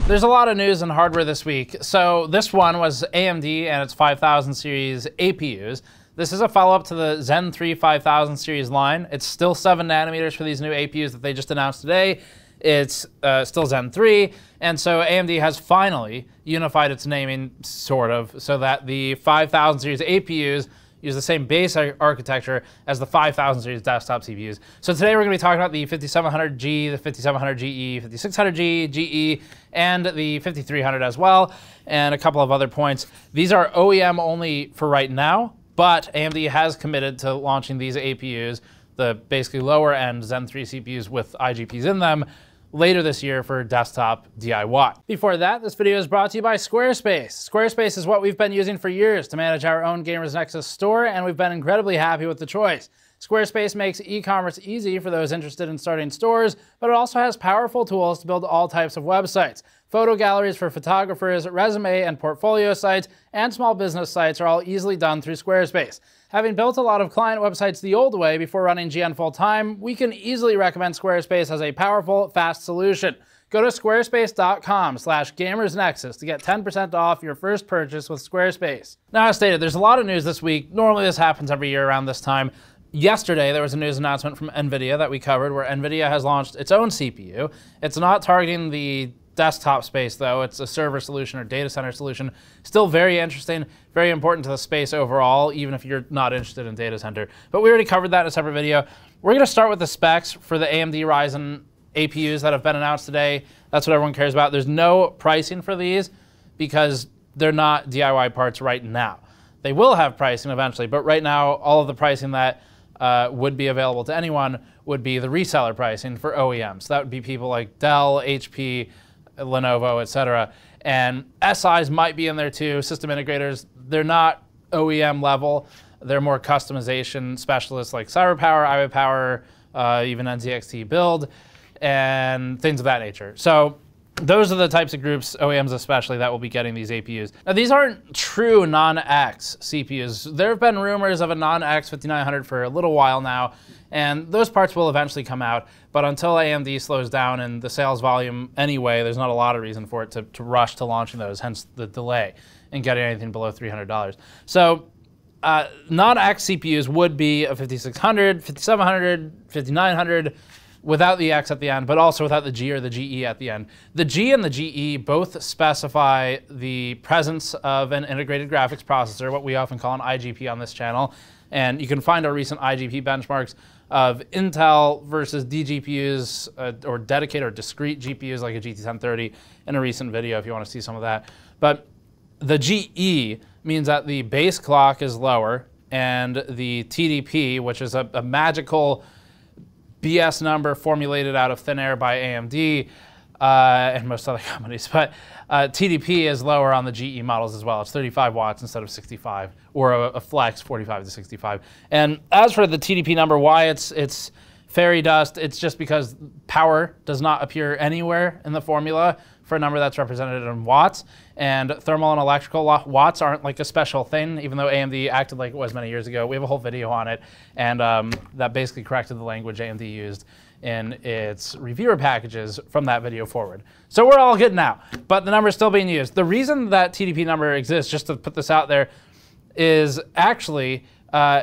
There's a lot of news in hardware this week. So this one was AMD and its 5000 series APUs. This is a follow-up to the Zen 3 5000 series line. It's still 7 nanometers for these new APUs that they just announced today. It's still Zen 3, and so AMD has finally unified its naming, sort of, so that the 5000 series APUs use the same base architecture as the 5000 series desktop CPUs. So today we're going to be talking about the 5700G, the 5700GE, 5600G, GE, and the 5300 as well, and a couple of other points. These are OEM only for right now, but AMD has committed to launching these APUs, the basically lower end Zen 3 CPUs with IGPs in them, later this year for desktop DIY. Before that, this video is brought to you by Squarespace. Squarespace is what we've been using for years to manage our own Gamers Nexus store, and we've been incredibly happy with the choice. Squarespace makes e-commerce easy for those interested in starting stores, but it also has powerful tools to build all types of websites. Photo galleries for photographers, resume and portfolio sites, and small business sites are all easily done through Squarespace. Having built a lot of client websites the old way before running GN full-time, we can easily recommend Squarespace as a powerful, fast solution. Go to squarespace.com/gamersnexus to get 10% off your first purchase with Squarespace. Now, as stated, there's a lot of news this week. Normally this happens every year around this time. Yesterday, there was a news announcement from NVIDIA that we covered where NVIDIA has launched its own CPU. It's not targeting the desktop space, though. It's a server solution or data center solution. Still very interesting, very important to the space overall, even if you're not interested in data center. But we already covered that in a separate video. We're going to start with the specs for the AMD Ryzen APUs that have been announced today. That's what everyone cares about. There's no pricing for these because they're not DIY parts right now. They will have pricing eventually, but right now, all of the pricing that would be available to anyone would be the reseller pricing for OEMs. That would be people like Dell, HP, Lenovo, etc. And SIs might be in there too, system integrators. They're not OEM level. They're more customization specialists like CyberPower, iWayPower, even NZXT Build, and things of that nature. So those are the types of groups, OEMs especially, that will be getting these APUs. Now, these aren't true non-X CPUs. There have been rumors of a non-X 5900 for a little while now, and those parts will eventually come out. But until AMD slows down in the sales volume anyway, there's not a lot of reason for it to rush to launching those, hence the delay in getting anything below $300. So non-X CPUs would be a 5600, 5700, 5900, without the X at the end, but also without the G or the GE at the end. The G and the GE both specify the presence of an integrated graphics processor, what we often call an IGP on this channel. And you can find our recent IGP benchmarks of Intel versus DGPUs or dedicated or discrete GPUs like a GT 1030 in a recent video if you want to see some of that. But the GE means that the base clock is lower and the TDP, which is a magical BS number formulated out of thin air by AMD and most other companies, but TDP is lower on the GE models as well. It's 35 watts instead of 65, or a flex 45 to 65. And as for the TDP number, why it's fairy dust, it's just because power does not appear anywhere in the formula for a number that's represented in watts, and thermal and electrical watts aren't like a special thing, even though AMD acted like it was many years ago. We have a whole video on it, and that basically corrected the language AMD used in its reviewer packages from that video forward. So we're all good now, but the number is still being used. The reason that TDP number exists, just to put this out there, is actually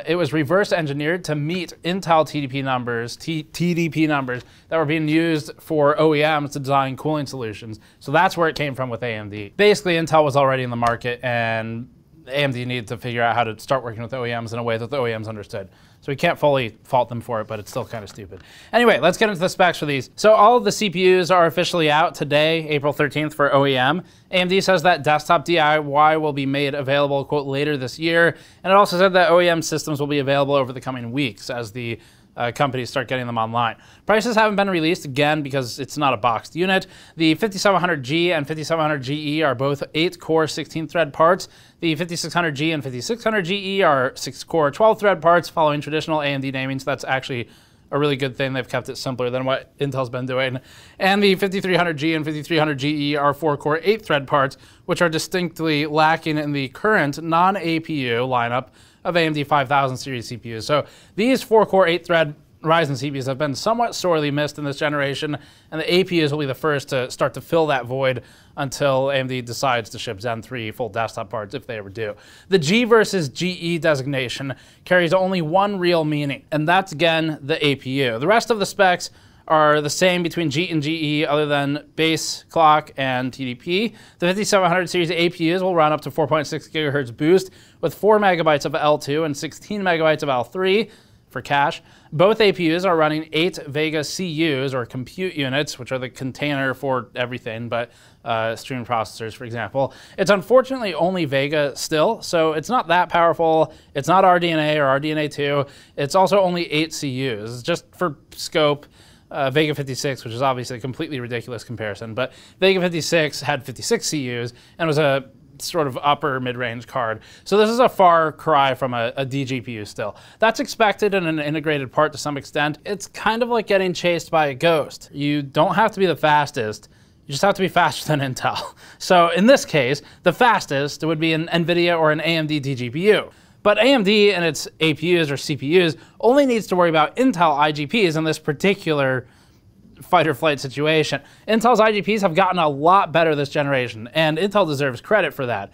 it was reverse engineered to meet Intel TDP numbers, TDP numbers that were being used for OEMs to design cooling solutions. So that's where it came from with AMD. Basically, Intel was already in the market, and AMD needed to figure out how to start working with OEMs in a way that the OEMs understood. So we can't fully fault them for it, but it's still kind of stupid. Anyway, let's get into the specs for these. So all of the CPUs are officially out today, April 13th for OEM. AMD says that desktop DIY will be made available, quote, later this year. And it also said that OEM systems will be available over the coming weeks as the companies start getting them online. Prices haven't been released, again, because it's not a boxed unit. The 5700G and 5700GE are both 8-core 16-thread parts. The 5600G and 5600GE are 6-core 12-thread parts, following traditional AMD naming, so that's actually a really good thing. They've kept it simpler than what Intel's been doing. And the 5300G and 5300GE are 4-core 8-thread parts, which are distinctly lacking in the current non-APU lineup of AMD 5000 series CPUs. So these 4-core 8-thread Ryzen CPUs have been somewhat sorely missed in this generation, and the APUs will be the first to start to fill that void until AMD decides to ship Zen 3 full desktop parts, if they ever do. The G versus GE designation carries only one real meaning, and that's, again, the APU. The rest of the specs are the same between G and GE other than base clock and TDP. The 5700 series APUs will run up to 4.6 gigahertz boost with 4 megabytes of L2 and 16 megabytes of L3 for cache. Both APUs are running 8 Vega CUs, or compute units, which are the container for everything but streaming processors, for example. It's unfortunately only Vega still, so it's not that powerful. It's not RDNA or RDNA 2. It's also only 8 CUs. Just for scope, Vega 56, which is obviously a completely ridiculous comparison, but Vega 56 had 56 CUs and was a sort of upper mid-range card. So this is a far cry from a DGPU still. That's expected in an integrated part to some extent. It's kind of like getting chased by a ghost. You don't have to be the fastest, you just have to be faster than Intel. So in this case, the fastest would be an NVIDIA or an AMD DGPU. But AMD and its APUs or CPUs only needs to worry about Intel IGPs in this particular fight or flight situation. Intel's IGPs have gotten a lot better this generation, and Intel deserves credit for that.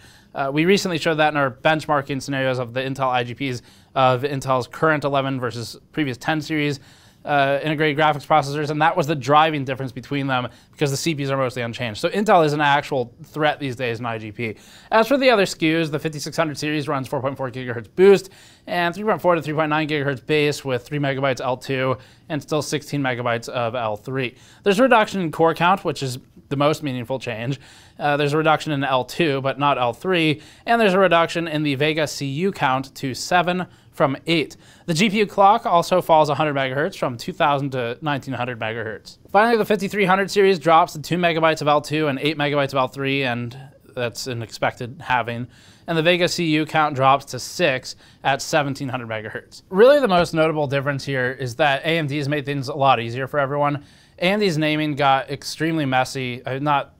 We recently showed that in our benchmarking scenarios of the Intel IGPs of Intel's current 11 versus previous 10 series integrated graphics processors, and that was the driving difference between them because the CPUs are mostly unchanged. So Intel is an actual threat these days in IGP. As for the other SKUs, the 5600 series runs 4.4 gigahertz boost and 3.4 to 3.9 gigahertz base with 3 megabytes L2 and still 16 megabytes of L3. There's a reduction in core count, which is the most meaningful change. There's a reduction in L2, but not L3, and there's a reduction in the Vega CU count to 7 from 8. The GPU clock also falls 100 megahertz from 2000 to 1900 megahertz. Finally, the 5300 series drops to 2 megabytes of L2 and 8 megabytes of L3, and that's an expected halving. And the Vega CU count drops to 6 at 1700 megahertz. Really, the most notable difference here is that AMD has made things a lot easier for everyone. AMD's naming got extremely messy, not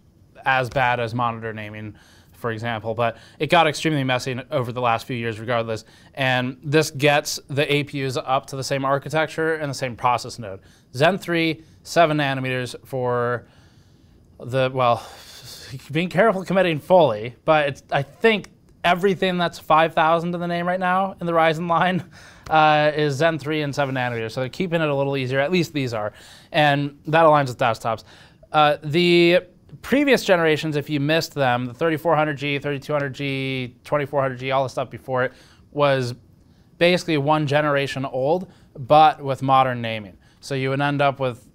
as bad as monitor naming, for example, but it got extremely messy over the last few years regardless, and this gets the APUs up to the same architecture and the same process node. Zen 3, 7 nanometers for the, well, being careful committing fully, but it's, I think everything that's 5,000 in the name right now in the Ryzen line is Zen 3 and 7 nanometers, so they're keeping it a little easier, at least these are, and that aligns with desktops. The previous generations, if you missed them, the 3400G, 3200G, 2400G, all the stuff before it, was basically one generation old, but with modern naming. So you would end up with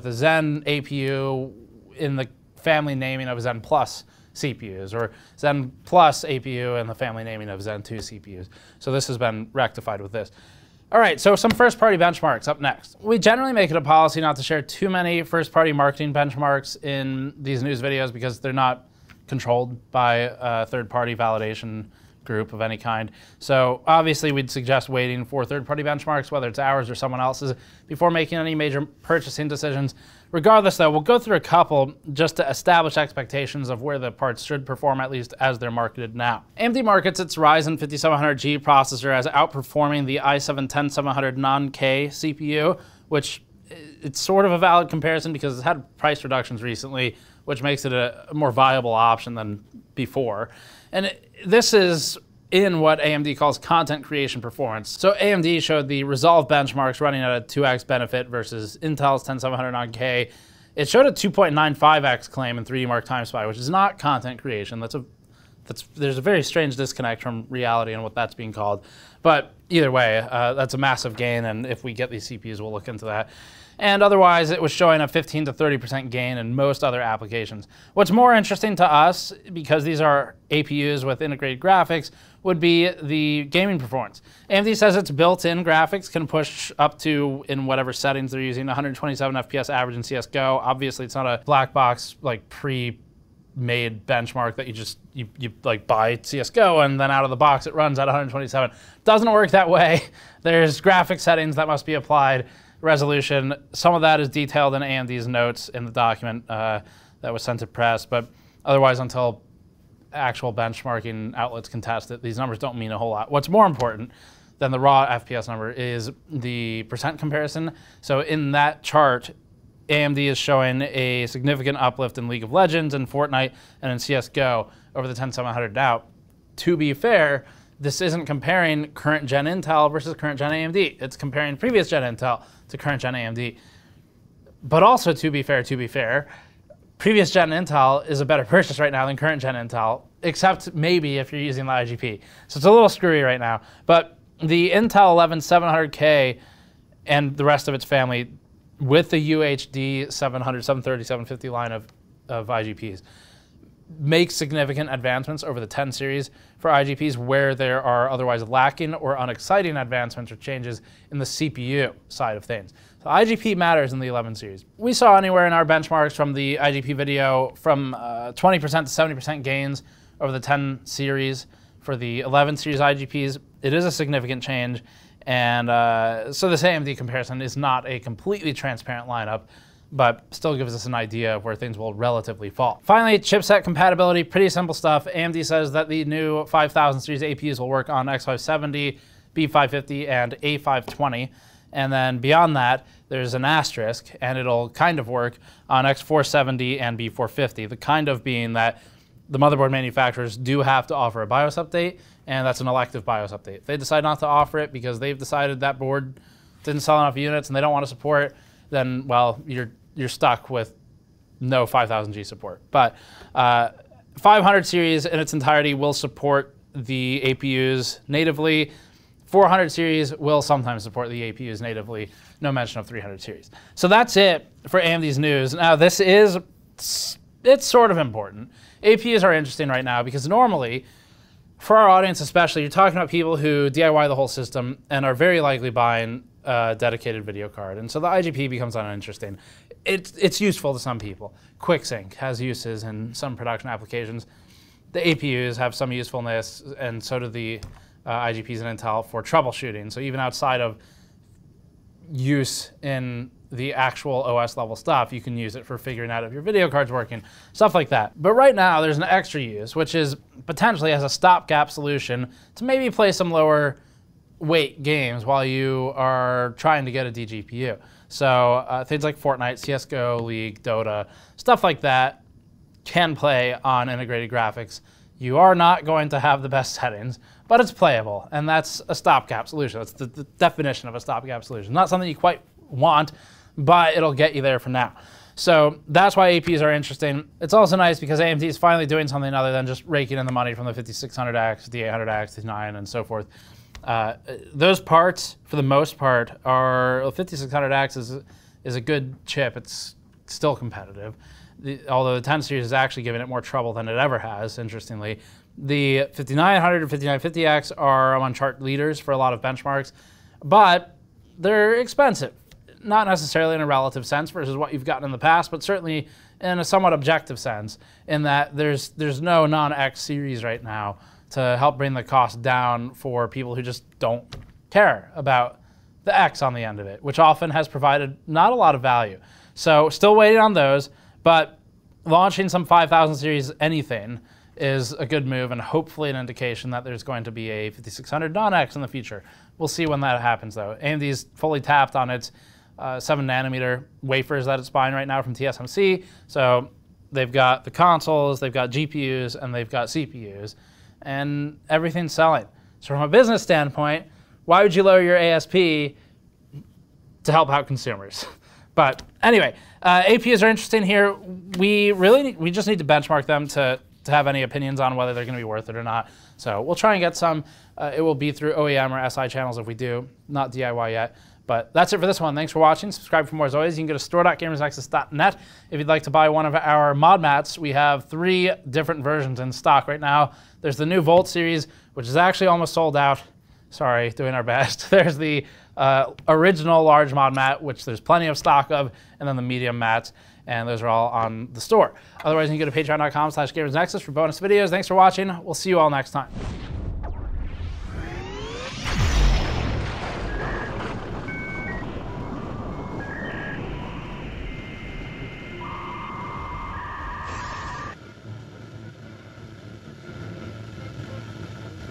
a Zen APU in the family naming of Zen Plus CPUs, or Zen Plus APU in the family naming of Zen 2 CPUs. So this has been rectified with this. All right, so some first-party benchmarks up next. We generally make it a policy not to share too many first-party marketing benchmarks in these news videos because they're not controlled by a third-party validation group of any kind. So obviously we'd suggest waiting for third-party benchmarks, whether it's ours or someone else's, before making any major purchasing decisions. Regardless though, we'll go through a couple just to establish expectations of where the parts should perform, at least as they're marketed now. AMD markets its Ryzen 5700G processor as outperforming the i7-10700 non-K CPU, which it's sort of a valid comparison because it's had price reductions recently, which makes it a more viable option than before. And this is in what AMD calls content creation performance. So AMD showed the Resolve benchmarks running at a 2x benefit versus Intel's 10700 non-K. It showed a 2.95x claim in 3D Mark Time Spy, which is not content creation. There's a very strange disconnect from reality and what that's being called. But either way, that's a massive gain, and if we get these CPUs, we'll look into that. And otherwise, it was showing a 15 to 30% gain in most other applications. What's more interesting to us, because these are APUs with integrated graphics, would be the gaming performance. AMD says its built-in graphics can push up to, in whatever settings they're using, 127 FPS average in CSGO. Obviously, it's not a black box, like pre-made benchmark that you like buy CSGO and then out of the box it runs at 127. Doesn't work that way. There's graphic settings that must be applied. Resolution, some of that is detailed in AMD's notes in the document that was sent to press, but otherwise until actual benchmarking outlets can test it, these numbers don't mean a whole lot. What's more important, then the raw FPS number is the percent comparison. So in that chart, AMD is showing a significant uplift in League of Legends and Fortnite and in CSGO over the 10700. Now, to be fair, this isn't comparing current gen Intel versus current gen AMD. It's comparing previous gen Intel to current gen AMD. But also, to be fair, previous gen Intel is a better purchase right now than current gen Intel, except maybe if you're using the IGP. So it's a little screwy right now. But the Intel 11700K and the rest of its family with the UHD 700, 730, 750 line of IGPs make significant advancements over the 10 series for IGPs where there are otherwise lacking or unexciting advancements or changes in the CPU side of things. So IGP matters in the 11 series. We saw anywhere in our benchmarks from the IGP video from 20% to 70% gains over the 10 series for the 11 series IGPs. It is a significant change, and so this AMD comparison is not a completely transparent lineup, but still gives us an idea of where things will relatively fall. Finally, chipset compatibility, pretty simple stuff. AMD says that the new 5000 series APUs will work on X570, B550, and A520. And then beyond that, there's an asterisk, and it'll kind of work on X470 and B450. The kind of being that the motherboard manufacturers do have to offer a BIOS update, and that's an elective BIOS update. If they decide not to offer it because they've decided that board didn't sell enough units and they don't want to support it, then, well, you're stuck with no 5000G support. But 500 series in its entirety will support the APUs natively. 400 series will sometimes support the APUs natively. No mention of 300 series. So that's it for AMD's news. Now this is, it's sort of important. APUs are interesting right now because normally, for our audience especially, you're talking about people who DIY the whole system and are very likely buying a dedicated video card. And so the IGP becomes uninteresting. It's useful to some people. QuickSync has uses in some production applications. The APUs have some usefulness, and so do the IGPs and Intel for troubleshooting. So even outside of use in the actual OS level stuff, you can use it for figuring out if your video card's working, stuff like that. But right now, there's an extra use, which is potentially as a stopgap solution to maybe play some lower weight games while you are trying to get a DGPU. So things like Fortnite, CSGO, League, Dota, stuff like that can play on integrated graphics. You are not going to have the best settings, but it's playable, and that's a stopgap solution. That's the definition of a stopgap solution. Not something you quite want, but it'll get you there for now. So that's why APs are interesting. It's also nice because AMD is finally doing something other than just raking in the money from the 5600X, the 800X, the 9, and so forth. Those parts, for the most part, are 5600X is a good chip. It's still competitive. Although the 10 series is actually giving it more trouble than it ever has, interestingly. The 5900 and 5950X are among chart leaders for a lot of benchmarks, but they're expensive. Not necessarily in a relative sense versus what you've gotten in the past, but certainly in a somewhat objective sense, in that there's no non-X series right now to help bring the cost down for people who just don't care about the X on the end of it, which often has provided not a lot of value. So still waiting on those, but launching some 5000 series anything is a good move and hopefully an indication that there's going to be a 5600 non-X in the future. We'll see when that happens though. AMD's fully tapped on its 7 nanometer wafers that it's buying right now from TSMC. So they've got the consoles, they've got GPUs, and they've got CPUs, and everything's selling. So from a business standpoint, why would you lower your ASP to help out consumers? But anyway, APUs are interesting here. We just need to benchmark them to have any opinions on whether they're going to be worth it or not. So we'll try and get some. It will be through OEM or SI channels if we do, not DIY yet. But that's it for this one. Thanks for watching. Subscribe for more as always. You can go to store.gamersnexus.net if you'd like to buy one of our mod mats. We have 3 different versions in stock right now. There's the new Volt series, which is actually almost sold out. Sorry, doing our best. There's the original large mod mat, which there's plenty of stock of, and then the medium mats, and those are all on the store. Otherwise, you can go to patreon.com/gamersnexus for bonus videos. Thanks for watching. We'll see you all next time.